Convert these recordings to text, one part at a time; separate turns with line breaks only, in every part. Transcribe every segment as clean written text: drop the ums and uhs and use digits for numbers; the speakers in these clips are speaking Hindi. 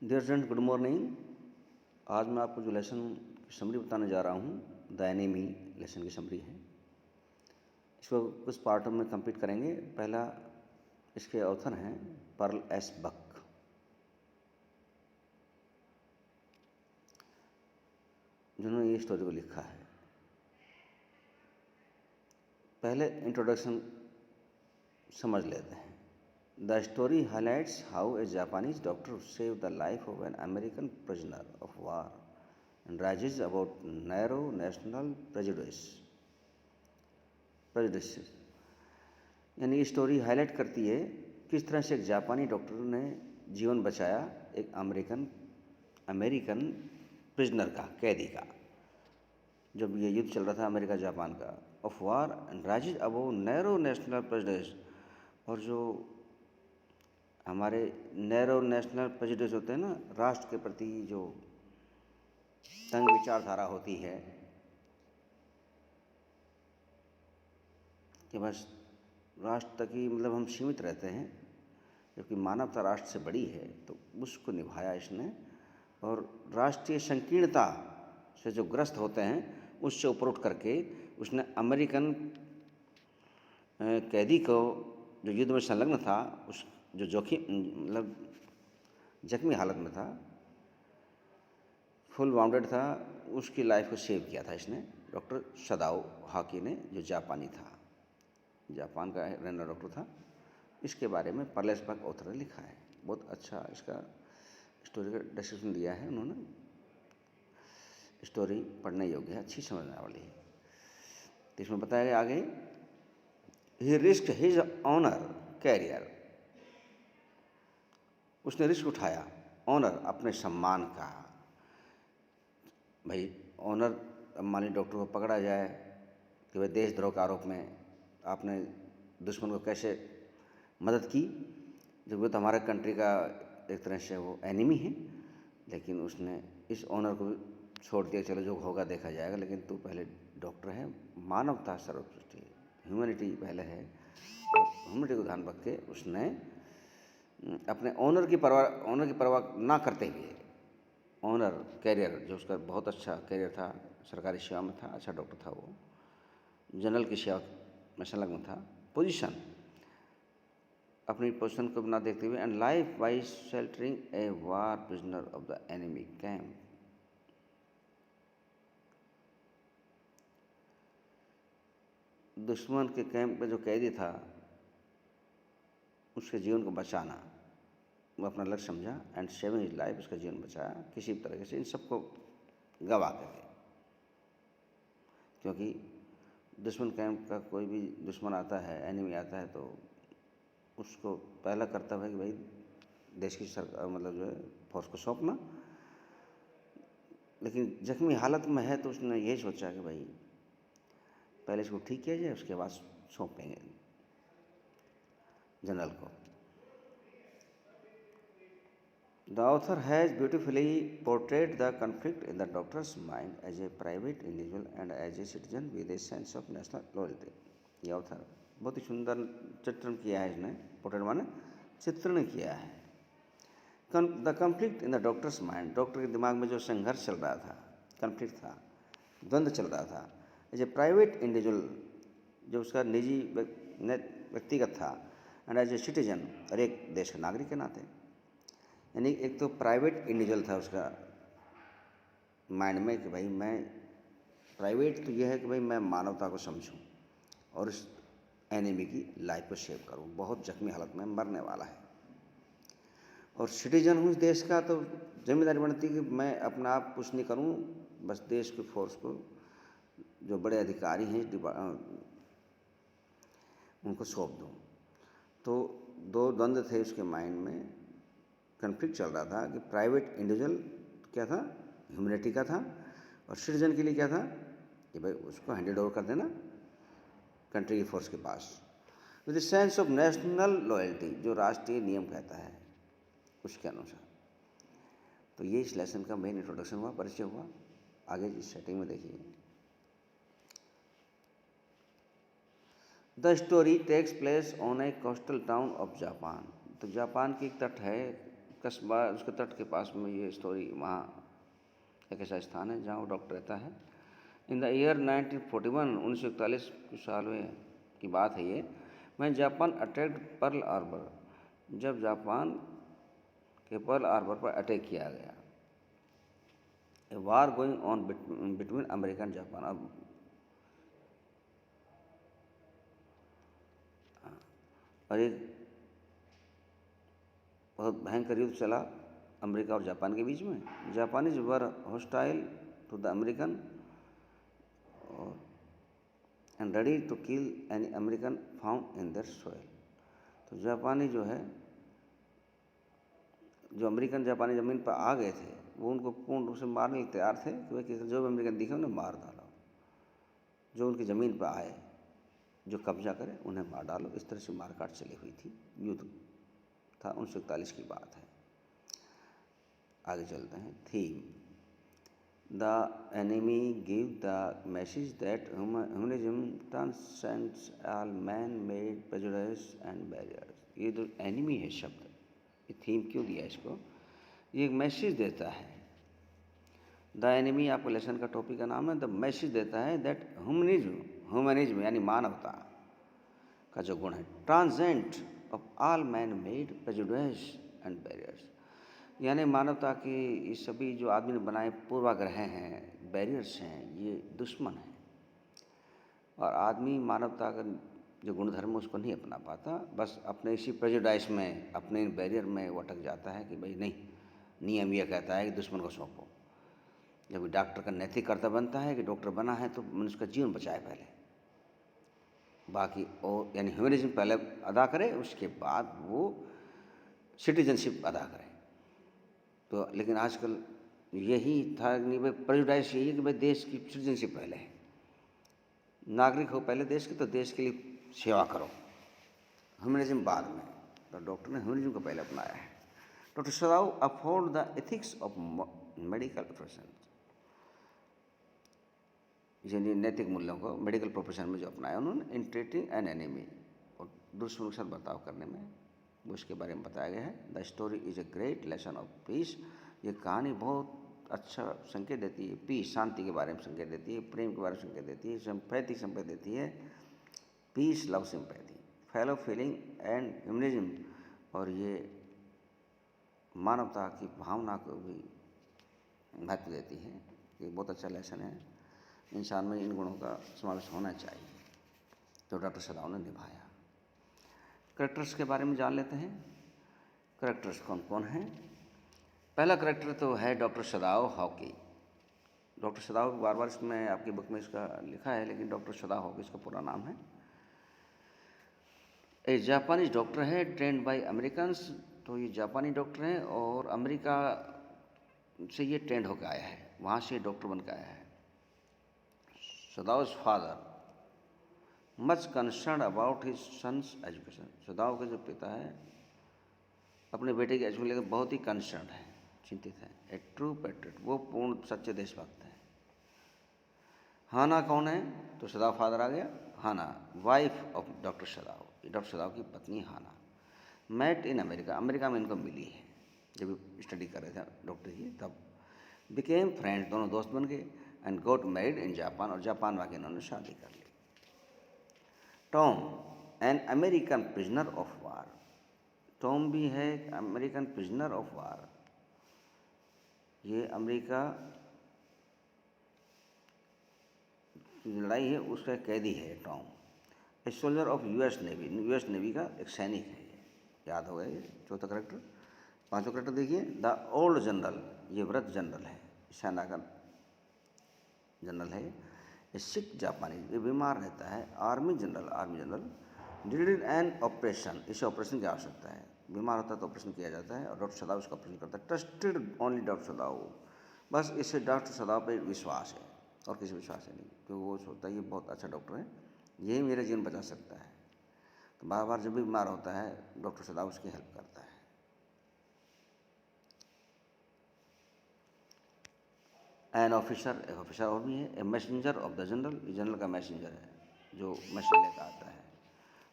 Dear student, good morning. आज मैं आपको जो लेसन की समरी बताने जा रहा हूँ, द एनिमी लेसन की समरी है। इसको कुछ पार्टों में कंप्लीट करेंगे। पहला, इसके ऑथर हैं पर्ल एस बक। जिन्होंने ये स्टोरी को लिखा है। पहले इंट्रोडक्शन समझ लेते हैं। The story highlights how a Japanese doctor save the life of N American prisoner of war and rages about narrow national prejudices। यानी ये स्टोरी हाईलाइट करती है किस तरह से एक जापानी डॉक्टर ने जीवन बचाया एक अमेरिकन प्रिजनर का, कैदी का, जब ये युद्ध चल रहा था अमेरिका जापान का, of war and राजेज above narrow national prejudice. और जो हमारे नैरो नेशनल प्रेजुडिस होते हैं ना, राष्ट्र के प्रति जो तंग विचारधारा होती है कि बस राष्ट्र तक ही मतलब हम सीमित रहते हैं, जबकि मानवता राष्ट्र से बड़ी है, तो उसको निभाया इसने। और राष्ट्रीय संकीर्णता से जो ग्रस्त होते हैं उससे ऊपर उठ करके उसने अमेरिकन कैदी को जो युद्ध में संलग्न था, उस जो जोखिम मतलब जख्मी हालत में था, फुल वाउंडेड था, उसकी लाइफ को सेव किया था इसने, डॉक्टर सदाओ हाकी ने, जो जापानी था, जापान का रहने डॉक्टर था। इसके बारे में पर्ल एस बक ऑथर ने लिखा है। बहुत अच्छा इसका स्टोरी का डिस्क्रिप्शन दिया है उन्होंने। स्टोरी पढ़ने योग्य है, अच्छी समझने वाली है। तो इसमें बताया गया आगे, ही रिस्क हिज ऑनर कैरियर। उसने रिस्क उठाया, ऑनर अपने सम्मान का। भाई ऑनर, अब मान लीजिए डॉक्टर को पकड़ा जाए कि भाई देशद्रोह के आरोप में आपने दुश्मन को कैसे मदद की, जब वो तो हमारे कंट्री का एक तरह से वो एनिमी है, लेकिन उसने इस ऑनर को छोड़ दिया, चलो जो होगा देखा जाएगा, लेकिन तू पहले डॉक्टर है, मानवता सर्वोच्च, ह्यूमैनिटी पहले है। और ह्यूमैनिटी को ध्यान रख के उसने अपने ऑनर की परवाह ना करते हुए, ऑनर कैरियर, जो उसका बहुत अच्छा कैरियर था, सरकारी सेवा में था, अच्छा डॉक्टर था, वो जनरल की सेवा में संलग्न था, पोजीशन, अपनी पोजीशन को ना देखते हुए, and life by sheltering A war prisoner of the enemy camp. दुश्मन के कैंप में जो कैदी था उसके जीवन को बचाना वो अपना लक्ष्य समझा, एंड सेविंग हिज लाइफ, उसका जीवन बचाया किसी भी तरीके से, इन सबको गवा करके। क्योंकि दुश्मन कैंप का कोई भी दुश्मन आता है, एनिमी आता है, तो उसको पहला कर्तव्य है कि भाई देश की सरकार मतलब जो है फोर्स को सौंपना। लेकिन जख्मी हालत में है तो उसने यही सोचा कि भाई पहले इसको ठीक किया जाए, उसके बाद सौंपेंगे जनरल को। The author has beautifully portrayed the conflict in the doctor's mind as a private individual and as a citizen with a sense of national loyalty। ये author बहुत ही सुंदर चित्रण किया है इसने, पोर्ट्रेट माने चित्रण किया है। The conflict in the doctors mind, doctor के दिमाग में जो संघर्ष चल रहा था, कन्फ्लिक्ट था, द्वंद्व चल रहा था, एज ए प्राइवेट इंडिविजुअल, जो उसका निजी व्यक्तिगत था, एंड एज ए सिटीजन, और एक देश के नागरिक के नाते। यानी एक तो प्राइवेट इंडिविजुअल था उसका माइंड में कि भाई मैं प्राइवेट, तो यह है कि भाई मैं मानवता को समझूं और इस एनिमी की लाइफ को सेव करूं, बहुत जख्मी हालत में मरने वाला है। और सिटीजन हूँ इस देश का, तो जिम्मेदारी बनती कि मैं अपना आप कुछ नहीं करूं, बस देश की फोर्स को, जो बड़े अधिकारी हैं उनको सौंप दूँ। तो दो द्वंद्व थे उसके माइंड में, कन्फ्लिक्ट चल रहा था कि प्राइवेट इंडिविजुअल क्या था, ह्यूमैनिटी का था, और सिटीजन के लिए क्या था कि भाई उसको हैंडेड ओवर कर देना कंट्री की फोर्स के पास, with sense of national loyalty, जो राष्ट्रीय नियम कहता है उसके अनुसार। तो ये इस लेसन का मेन इंट्रोडक्शन हुआ, परिचय हुआ। आगे इस सेटिंग में देखिए। The story takes place on a coastal town of Japan. तो जापान की एक तट है, कस्बा, उसके तट के पास में ये स्टोरी, वहाँ एक ऐसा स्थान है जहाँ वो डॉक्टर रहता है। इन द ईयर 1941, 1941 के साल में की बात है ये, when Japan attacked Pearl Harbor, जब जापान के पर्ल हार्बर पर अटैक किया गया। A war going on between America and Japan, अब और एक बहुत भयंकर युद्ध चला अमेरिका और जापान के बीच में। Japanese were hostile to the American and ready to kill any American found in their soil. तो जापानी जो है, जो अमेरिकन जापानी ज़मीन पर आ गए थे, वो उनको पूर्ण रूप से मारने के तैयार थे कि भाई जो भी अमेरिकन दिखे उन्हें मार डालो, जो उनकी ज़मीन पर आए, जो कब्जा करे उन्हें मार डालो। इस तरह से मारकाट चली हुई थी, युद्ध था, 1941 की बात है। आगे चलते हैं। Theme, the enemy give the message that humanism transcends all man made prejudice and barriers. ये जो एनिमी है शब्द, ये थीम क्यों दिया इसको, ये एक मैसेज देता है। द एनिमी आपको लेसन का टॉपिक का नाम है। द मैसेज देता है दैट ह्यूमनिज्म यानी मानवता का जो गुण है, transcend of all man made prejudice and barriers, यानी मानवता की ये सभी जो आदमी ने बनाए पूर्वाग्रह हैं, बैरियर्स हैं, ये दुश्मन हैं। और आदमी मानवता का जो गुणधर्म है उसको नहीं अपना पाता, बस अपने इसी प्रेजुडाइस में, अपने बैरियर में वो अटक जाता है कि भाई नहीं, नियम यह कहता है कि दुश्मन को सौंपो। जब डॉक्टर का नैतिक कर्तव्य बनता है कि डॉक्टर बना है तो मनुष्य का जीवन बचाए पहले, बाकी और यानी ह्यूमनिज्म पहले अदा करे, उसके बाद वो सिटीजनशिप अदा करे। तो लेकिन आजकल यही था नहीं भाई, प्रेजुडाइस यही है कि भाई देश की सिटीजनशिप पहले है, नागरिक हो पहले देश के, तो देश के लिए सेवा करो, ह्यूमनिज्म बाद में। तो डॉक्टर ने ह्यूमनिज्म को पहले अपनाया है। Doctor सदाउ uphold the ethics of medical profession, यानी नैतिक मूल्यों को मेडिकल प्रोफेशन में जो अपनाया उन्होंने, इन ट्रीटिंग एन एनिमी, और दुश्मन के साथ बर्ताव करने में, वो इसके बारे में बताया गया है। The story is a great lesson of peace, ये कहानी बहुत अच्छा संकेत देती है, पीस शांति के बारे में संकेत देती है, प्रेम के बारे में संकेत देती है, सिंपैथी संकेत देती है, piece love sympathy, fellow feeling and humanism, और ये मानवता की भावना को भी महत्व देती है। ये बहुत अच्छा लेसन है, इंसान में इन गुणों का समावेश होना चाहिए, तो डॉक्टर सदाउ ने निभाया। करेक्टर्स के बारे में जान लेते हैं। करेक्टर्स कौन कौन हैं। पहला करेक्टर तो है डॉक्टर सदाउ हॉकी। डॉक्टर सदाउ बार बार इसमें आपकी बुक में इसका लिखा है, लेकिन डॉक्टर सदाउ हॉकी इसका पूरा नाम है। ए जापानीज डॉक्टर है, ट्रेंड बाय अमेरिकन्स, तो ये जापानी डॉक्टर हैं और अमेरिका से ये ट्रेंड होकर आया है, वहाँ से डॉक्टर बन के आया है। Sadao's father much concern about his sons education, Sadao के जो पिता है अपने बेटे की एजुकेशन लेकर बहुत ही कंसर्न है, चिंतित है। ए ट्रू पैट्रियट, वो पूर्ण सच्चे देशभक्त हैं। हाना कौन है, तो सदाउ फादर आ गया। Hana wife of doctor Sadao, doctor Sadao की पत्नी Hana. Met in America, America में इनको मिली है जब स्टडी कर रहे थे डॉक्टर की, तब बिकेम फ्रेंड, दोनों दोस्त बन गए। And got married in Japan, और जापान में इन्होंने शादी कर ली। Tom an American prisoner of war, Tom भी है अमेरिकन प्रिजनर ऑफ वार, ये अमेरिका की लड़ाई है उसका कैदी है Tom. A soldier of US navy, US navy का एक सैनिक है ये, याद होगा ये चौथा करेक्टर। पांचों करेक्टर देखिए। द ओल्ड जनरल, ये वृद्ध जनरल है, सेना का जनरल है। ये सिख जापानी, ये बीमार रहता है। Army general did an operation, इसे ऑपरेशन की आवश्यकता है, बीमार होता है तो ऑपरेशन किया जाता है, और डॉक्टर सदाउ इसका ऑपरेशन करता है। ट्रस्टेड ओनली डॉक्टर सदाउ, बस इसे डॉक्टर सदाउ पर विश्वास है और किसी विश्वास है नहीं, क्योंकि वो सोचता है ये बहुत अच्छा डॉक्टर है, यही मेरा जीवन बचा सकता है। तो बार बार जब भी बीमार होता है डॉक्टर सदाउ उसकी हेल्प करता है। एन ऑफिसर और भी है। A messenger of the general, ये जनरल का मैसेंजर है जो मैसेज लेकर आता है।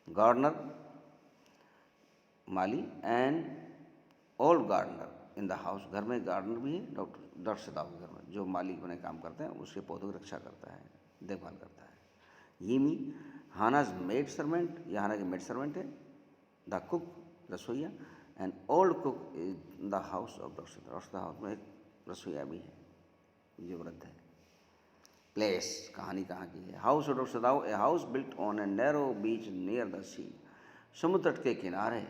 गार्डनर माली and old gardener in the house, घर में गार्डनर भी है डॉक्टर सदाव के घर में, जो मालिक बने काम करते हैं, उसके पौधों की रक्षा करता है, देखभाल करता है। यीमी हानाज मेड सर्वेंट, ये हाना की मेड सर्वेंट है। द कुक रसोईया, and old cook in the house of doctor Sadao, doctor house में एक रसोईया भी है जो वृद्ध है। प्लेस, कहानी कहाँ की है। House of doctor Sadao, a house built on a narrow beach near the sea, समुद्र तट के किनारे,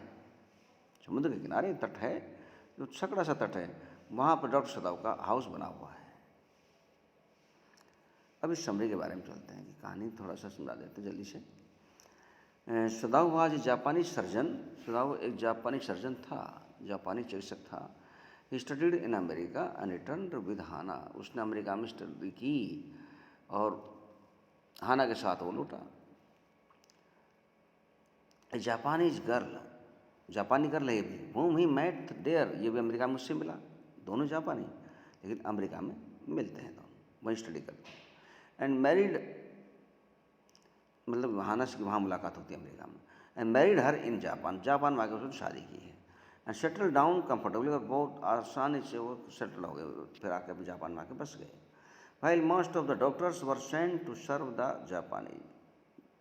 समुद्र के किनारे तट है, जो सकड़ा सा तट है, वहाँ पर डॉक्टर सदाव का हाउस बना हुआ है। अब इस समरी के बारे में चलते हैं कि कहानी थोड़ा सा सुना देते हैं जल्दी से। सदाव वाज जापानी सर्जन, सदाव एक जापानी सर्जन था, जापानी चिकित्सक था। He studied in America and returned with Hana, उसने अमेरिका में स्टडी की और हाना के साथ वो लौटा। जापानीज गर्ल, जापानी गर्ल है ये भी, होम ही मैट देयर, ये भी अमेरिका में उससे मिला, दोनों जापानी, लेकिन अमेरिका में मिलते हैं दोनों, वहीं स्टडी करते हैं। एंड मैरिड, मतलब हाना से वहाँ मुलाकात होती है अमेरिका में। And married her in Japan, Japan में आके उसने शादी की है। एंड सेटल डाउन कंफर्टेबली, और बहुत आसानी से वो सेटल हो गए, फिर आके अपने जापान में आके बस गए। While most of the doctors were sent to serve the जापानी,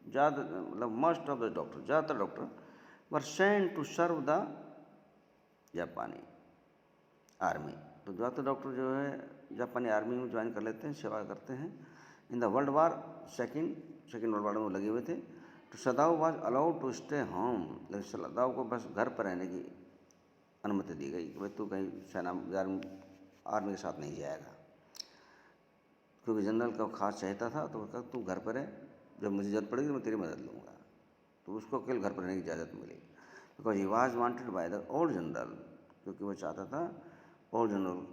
ज़्यादा मतलब मोस्ट ऑफ द डॉक्टर, ज़्यादातर doctor were sent to serve the जापानी आर्मी, तो ज़्यादातर डॉक्टर जो है जापानी आर्मी में ज्वाइन कर लेते हैं, सेवा करते हैं। In the world war second world war में वो लगे हुए थे। तो Sadao was allowed to stay home, लेकिन सदाव को बस घर पर रहने की अनुमति दी गई कि भाई तू कहीं सेना आर्मी के साथ नहीं जाएगा, क्योंकि जनरल का खास चाहता था, तो उसका तू घर पर है, जब मुझे जरूरत पड़ेगी तो मैं तेरी मदद लूँगा, तो उसको अकेले घर पर रहने की इजाज़त मिली। Because he was wanted by the old general, क्योंकि वो चाहता था old general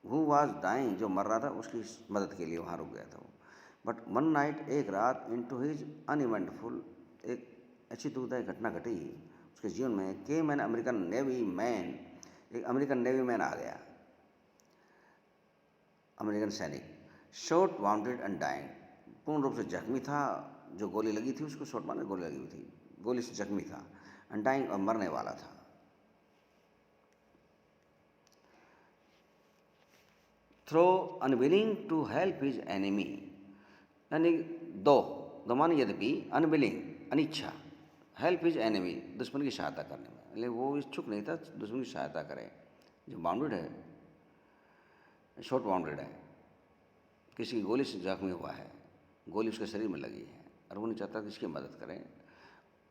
who was dying, जो मर रहा था, उसकी मदद के लिए वहाँ रुक गया था वो। बट वन नाइट, एक रात, इनटू हिज अनइवेंटफुल, एक अच्छी दुखदायी घटना घटी उसके जीवन में। केम एन अमेरिकन नेवी मैन, एक अमेरिकन नेवी मैन आ गया, अमेरिकन सैनिक, शॉट वाउंडेड एंड डाइंग, पूर्ण रूप से जख्मी था, जो गोली लगी थी उसको, शॉट मारने गोली लगी हुई थी, गोली से जख्मी था, एंड डाइंग, और मरने वाला था। Though unwilling to help his enemy, यानी दो माने यद्यपि, अनविलिंग अनिच्छा, हेल्प हिज एनिमी, दुश्मन की सहायता करने में, इसलिए वो इच्छुक नहीं था दुश्मन की सहायता करे। जो बाउंडेड है, शॉट बाउंडेड है, किसी की गोली से जख्मी हुआ है, गोली उसके शरीर में लगी है, और वो नहीं चाहता कि इसकी मदद करें।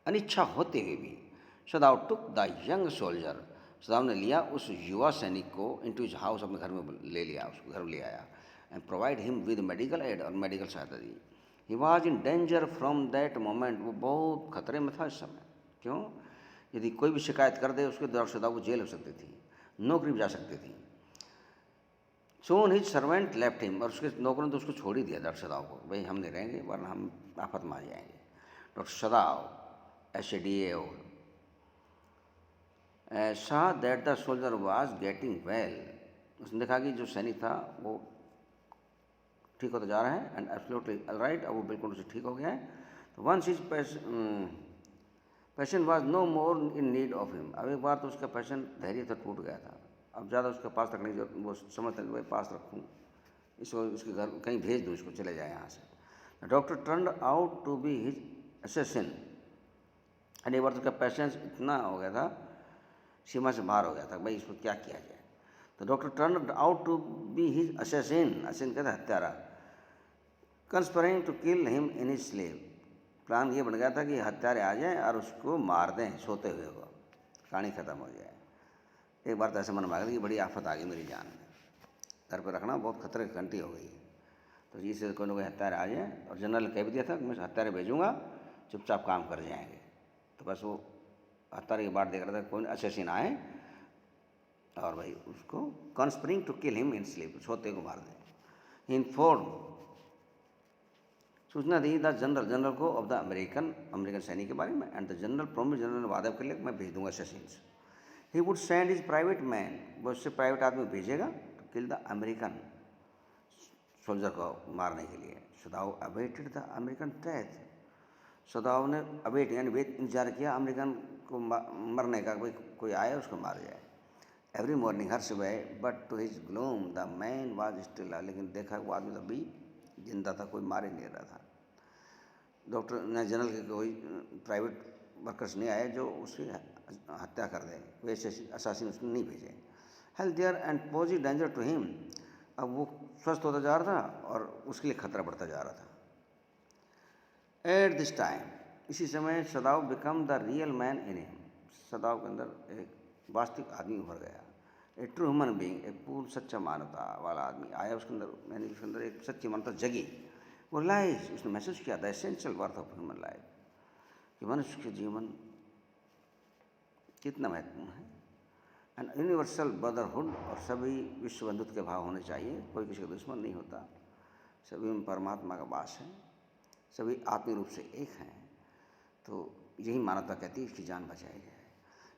अनिच्छा होते हुए भी सदाव टुक द यंग सोल्जर, सदाव ने लिया उस युवा सैनिक को इनटू हिज हाउस, अपने घर में ले लिया, उसको घर में ले आया। And provide him with medical aid, और मेडिकल सहायता दी। He was in danger from that moment, वो बहुत खतरे में था इस समय। क्यों? यदि कोई भी शिकायत कर दे उसके द्वारा सदाव को जेल हो सकती थी, नौकरी भी जा सकती थी। सोन हिज सर्वेंट लेफ्ट हिम, और उसके नौकरों ने तो उसको छोड़ ही दिया डॉक्टर सदाव को, भाई हम नहीं रहेंगे वरना हम आफत में आ जाएंगे। Doctor सदाव SADAO saw that the soldier was getting well, उसने देखा कि जो सैनिक था वो ठीक होता जा रहा है, एंड एब्सोल्युटली राइट, अब वो बिल्कुल उसे ठीक हो गया है। तो once his passion was no more in need of him, अब एक बार तो उसका पैशन, धैर्य तो टूट गया था, अब ज़्यादा उसके पास रखने की जरूरत, वो समझता है कि भाई पास रखूँ इसको, उसके घर कहीं भेज दूँ, इसको चले जाए यहाँ से। Doctor turned out to be his assassin, and एक बार तो उसका पैशंस इतना हो गया था, सीमा से बाहर हो गया था, भाई इसको क्या किया जाए। तो doctor turned out to be his assassin, assassin कहता है हत्यारा, conspiring to kill him in his sleep, plan ये बन गया था कि हत्यारे आ जाएं और उसको मार दें सोते हुए को, कहानी ख़त्म हो जाए। एक बार तो ऐसे मन में आ गया कि बड़ी आफत आ गई मेरी जान में, घर पर रखना बहुत खतरे की घंटी हो गई। तो जिससे कोई ना कोई हत्यारे आ जाए, और जनरल कह भी दिया था कि मैं हत्यारे भेजूँगा, चुपचाप काम कर जाएंगे। तो बस वो हत्यारे की बात देख रहा था, कोई असेसिन आए और भाई उसको conspiring to kill him in sleep, सोते को मार दें। इन्फॉर्म, सूचना दी द जनरल को ऑफ द अमेरिकन सैनिक के बारे में, एंड द जनरल ने वादा कर लिया कि मैं भेज दूंगा assassins. He would send his private man, वो उससे प्राइवेट आदमी भेजेगा to kill the American soldier को मारने के लिए। Sadao awaited the American death, Sadao ने अवेट यानी वेट इंतजार किया अमेरिकन को मरने का, कोई आए उसको मार जाए। एवरी मॉर्निंग, हर सुबह, but to his gloom the man was still, लेकिन देखा वो आदमी तब भी जिंदा था, कोई मार ही नहीं रहा था। डॉक्टर ने जनरल के कोई प्राइवेट वर्कर्स नहीं आए जो उसकी हत्या कर दें, कोई ऐसे असासिन उसने नहीं भेजे। Health there and pose danger to him, अब वो स्वस्थ होता जा रहा था और उसके लिए खतरा बढ़ता जा रहा था। एट दिस टाइम, इसी समय सदाव become the real man in him, सदाव के अंदर एक वास्तविक आदमी उभर गया। ए ट्रू ह्यूमन बीइंग, एक पूर्ण सच्चा मानवता वाला आदमी आया उसके अंदर, यानी उसके अंदर एक सच्ची मानवता जगी। वो रियलाइज, उसने महसूस किया the essential worth of human life, कि मनुष्य के जीवन कितना महत्वपूर्ण है। एंड यूनिवर्सल ब्रदरहुड, और सभी विश्व बंधुत्व के भाव होने चाहिए, कोई किसी का दुश्मन नहीं होता, सभी में परमात्मा का वास है, सभी आत्मिक रूप से एक हैं। तो यही मानवता कहती है, इसकी जान बचाई जाए।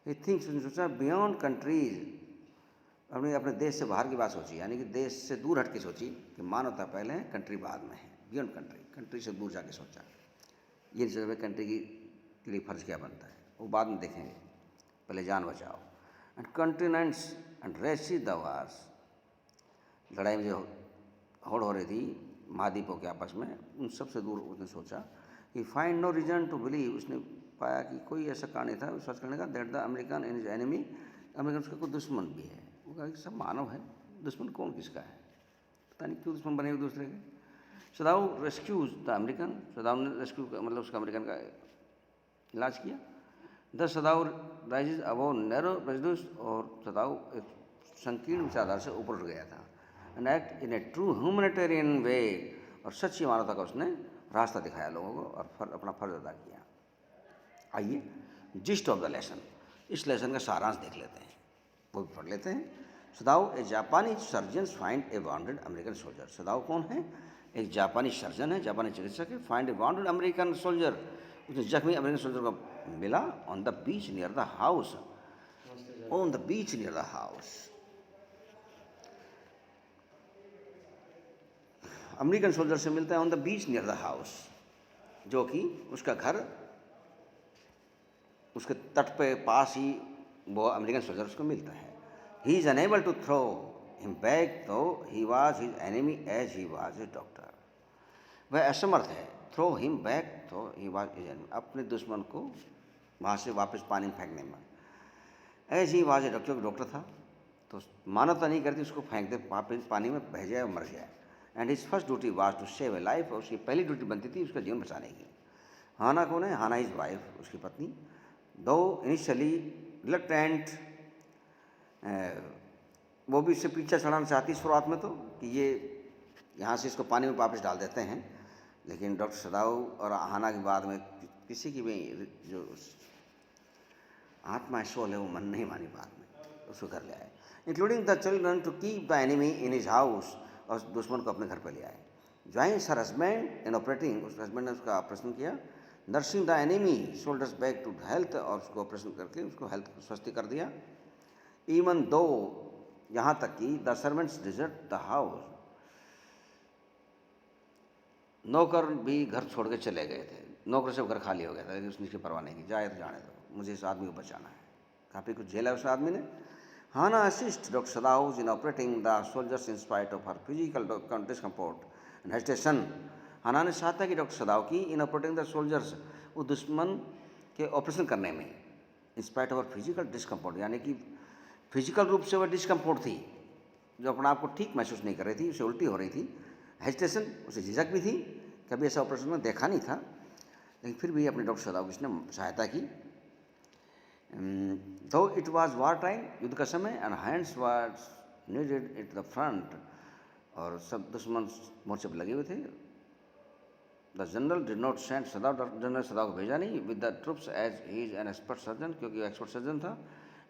ये थिंक्स, उसने सोचा बियॉन्ड कंट्रीज, अपने देश से बाहर की बात सोची, यानी कि देश से दूर हट के सोची कि मानवता पहले है, कंट्री बाद में है। बियॉन्ड कंट्री, कंट्री से दूर जाके सोचा, ये नहीं सोचा कंट्री के लिए फर्ज क्या बनता है, वो बाद में देखेंगे, पहले जान बचाओ। एंड कॉन्टिनेंट्स एंड रेसी द वार्स, लड़ाई में जो होड़ हो रही थी महाद्वीपों के आपस में, उन सबसे दूर उसने सोचा कि find no reason to believe, उसने पाया कि कोई ऐसा कारण नहीं था विश्वास करने का, that the American in is enemy, American उसका कोई दुश्मन भी है। वो कहा कि सब मानव है, दुश्मन कौन किसका है, पता नहीं क्यों दुश्मन बने एक दूसरे के। सदाव रेस्क्यूज द अमेरिकन, सदाव ने रेस्क्यू मतलब उसका अमेरिकन का इलाज किया। The सदाव rises above narrow prejudice, और सदाव एक संकीर्ण विचारधारा से ऊपर उठ गया था। And act in a true humanitarian way, और सच्ची मानवता का उसने रास्ता दिखाया लोगों को और अपना फर्ज अदा किया। आइए जिस्ट ऑफ द लेसन, इस लेसन का सारांश देख लेते हैं, वो भी पढ़ लेते हैं। सदाव ए जापानी सर्जन फाइंड ए वाउंडेड अमेरिकन सोल्जर, सदाव कौन है, एक जापानी सर्जन है, जापानी चिकित्सक है। फाइंड ए वाउंडेड अमेरिकन सोल्जर, उसने जख्मी अमेरिकन सोल्जर को मिला on the beach near the house, on the beach near the house. American soldier से मिलता है on the beach near the house, जो कि उसका घर उसके तट पे पास ही वो अमेरिकन सोल्जर उसको मिलता है। He is unable to throw him back, तो he was his enemy as he was his doctor, वह असमर्थ है थ्रो हिम बैक, तो ही वाज हिज एनिमी, अपने दुश्मन को वहाँ से वापस पानी में फेंकने में, as he was a doctor, doctor था तो मानवता नहीं करती उसको फेंक दे वापस पानी में, बह जाए और मर जाए। And his first duty was to save a life, और उसकी पहली ड्यूटी बनती थी उसका जीवन बचाने की। हाना कौन है, हाना इज वाइफ, उसकी पत्नी। दो इनिशियली रिलक्टेंट, वो भी इससे पीछा छड़ाना चाहती शुरुआत में तो, कि ये यहाँ से इसको पानी में वापस डाल देते हैं, लेकिन डॉक्टर सदाव और हाना के बाद में किसी की भी जो आत्मा सोल है वो मन नहीं मानी, बाद में उसको घर ले आए, including the children to keep the enemy in his house, और दुश्मन को अपने घर पर ले आए। Joins her husband in operating, उस हस्बैंड ने उसका ऑपरेशन किया। Nursing the enemy soldiers back to health, और उसको ऑपरेशन करके उसको हेल्थ को स्वस्थ कर दिया। इवन दो, यहाँ तक कि the servants desert the house, नौकर भी घर छोड़ के चले गए थे, नौकर से घर खाली हो गया था, लेकिन उसने इसकी परवाह नहीं की, जाए तो जाने दो, मुझे इस आदमी को बचाना है। काफ़ी कुछ झेला उस आदमी ने। Hana assist doctor Sadao in operating the soldiers in spite of her physical discomfort and hesitation, Hana ने सहायता की डॉक्टर सदाव की इन ऑपरेटिंग द सोल्जर्स, वो दुश्मन के ऑपरेशन करने में, इन स्पाइट ऑफ फिजिकल डिस्कम्फर्ट, यानी कि फिजिकल रूप से वह डिस्कम्फर्ट थी, जो अपने आप को ठीक महसूस नहीं कर रही थी, उसे उल्टी हो रही थी, हेजिटेशन, उसे झिझक भी थी, कभी ऐसा ऑपरेशन में देखा नहीं था, लेकिन फिर भी अपने डॉक्टर सदाव की उसने सहायता की। दो इट वॉज वार टाइम, युद्ध का समय, and hands was needed at the front, और सब दुश्मन मोर्चे पर लगे हुए थे। The general did not send Sadao, general Sadao को भेजा नहीं with the troops as he is an expert surgeon, क्योंकि एक्सपर्ट सर्जन था।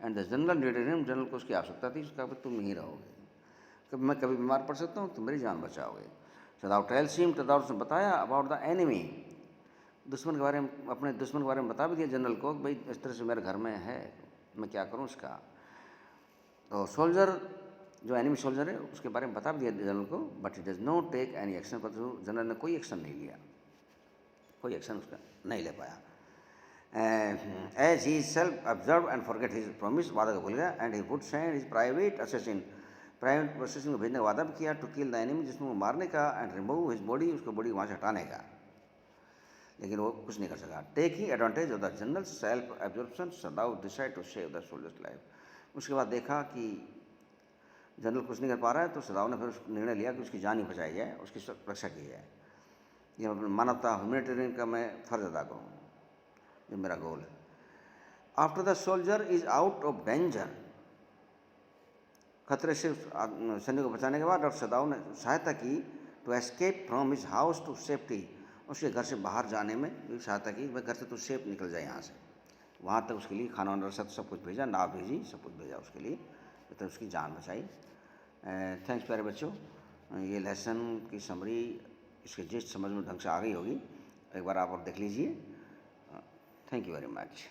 And the general needed him, general को उसकी आवश्यकता थी, उसका तुम ही रहोगे, कभी मैं कभी बीमार पड़ सकता हूँ, तुम मेरी जान बचाओगे। सदाव टेल्स हिम, सदाव उसने बताया अबाउट द एनिमी, दुश्मन के बारे में, अपने दुश्मन के बारे में बता भी दिया जनरल को, भाई इस तरह से मेरे घर में है, मैं क्या करूँ इसका। तो सोल्जर, जो एनिमी सोल्जर है, उसके बारे में बता भी दिया जनरल को, but it does not take any action, पर जनरल ने कोई एक्शन नहीं लिया, कोई एक्शन उसका नहीं ले पाया। As he self observe and forget his promise, वादा को भूल गया, and he would send his private assassin, private assassin को भेजने का वादा भी किया, टू किल द एनिमी, जिसमें वो मारने का, एंड रिमूव हिज बॉडी, उसको बॉडी वहाँ से हटाने का, लेकिन वो कुछ नहीं कर सका। Taking advantage of the general self absorption, Sadao decide to save the soldiers life. उसके बाद देखा कि जनरल कुछ नहीं कर पा रहा है, तो सदाउ ने फिर निर्णय लिया कि उसकी जान ही बचाई जाए, उसकी रक्षा की जाए। ये मानवता, ह्यूमैनिटेरियन का मैं फर्ज अदा करूँ, ये मेरा गोल है। After the soldier is out of danger, खतरे से सैनिक को बचाने के बाद डॉक्टर सदाउ ने सहायता की, to escape from his house to safety, उसके घर से बाहर जाने में भी सहायता की, भाई घर से तो सेफ निकल जाए यहाँ से, वहाँ तक उसके लिए खाना वाना सब कुछ भेजा, नाव भेजी, सब कुछ भेजा उसके लिए, तो उसकी जान बचाई। थैंक्स प्यारे बच्चों, ये लेसन की समरी इसके जिस समझ में ढंग से आ गई होगी, एक बार आप और देख लीजिए। Thank you very much.